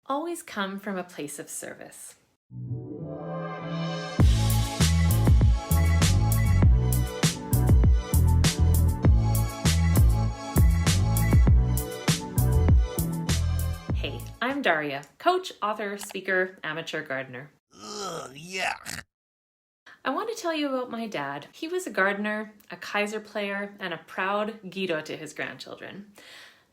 always come from a place of service. Hey, I'm Daria, coach, author, speaker, amateur gardener. Ugh, yuck. I want to tell you about my dad. He was a gardener, a kaiser player, and a proud gido to his grandchildren.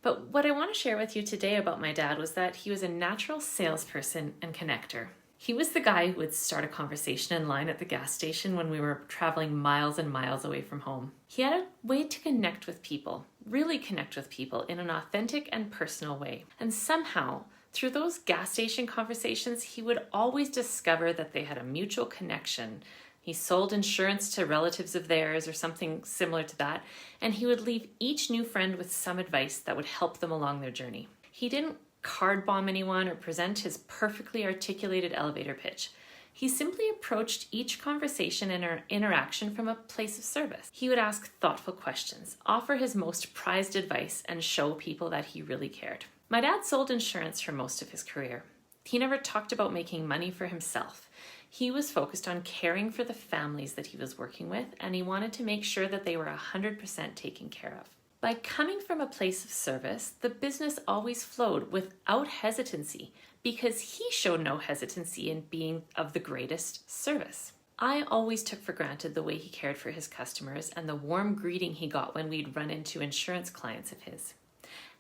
But what I want to share with you today about my dad was that he was a natural salesperson and connector. He was the guy who would start a conversation in line at the gas station when we were traveling miles and miles away from home. He had a way to connect with people, really connect with people in an authentic and personal way. And somehow, through those gas station conversations, he would always discover that they had a mutual connection. He sold insurance to relatives of theirs or something similar to that, and he would leave each new friend with some advice that would help them along their journey. He didn't card bomb anyone or present his perfectly articulated elevator pitch. He simply approached each conversation and interaction from a place of service. He would ask thoughtful questions, offer his most prized advice, and show people that he really cared. My dad sold insurance for most of his career. He never talked about making money for himself. He was focused on caring for the families that he was working with, and he wanted to make sure that they were 100% taken care of. By coming from a place of service, the business always flowed without hesitancy because he showed no hesitancy in being of the greatest service. I always took for granted the way he cared for his customers and the warm greeting he got when we'd run into insurance clients of his.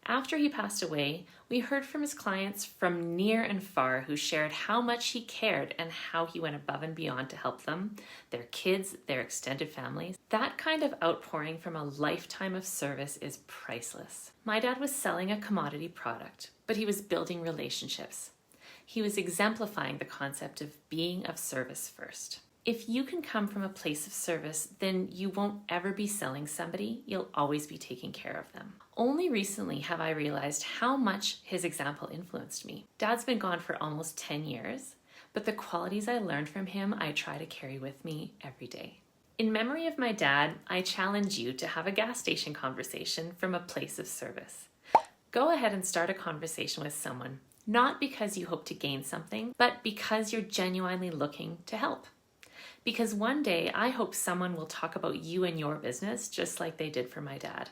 After he passed away, we heard from his clients from near and far who shared how much he cared and how he went above and beyond to help them, their kids, their extended families. That kind of outpouring from a lifetime of service is priceless. My dad was selling a commodity product, but he was building relationships. He was exemplifying the concept of being of service first. If you can come from a place of service, then you won't ever be selling somebody, you'll always be taking care of them. Only recently have I realized how much his example influenced me. Dad's been gone for almost 10 years, but the qualities I learned from him I try to carry with me every day. In memory of my dad, I challenge you to have a gas station conversation from a place of service. Go ahead and start a conversation with someone, not because you hope to gain something, but because you're genuinely looking to help. Because one day I hope someone will talk about you and your business just like they did for my dad.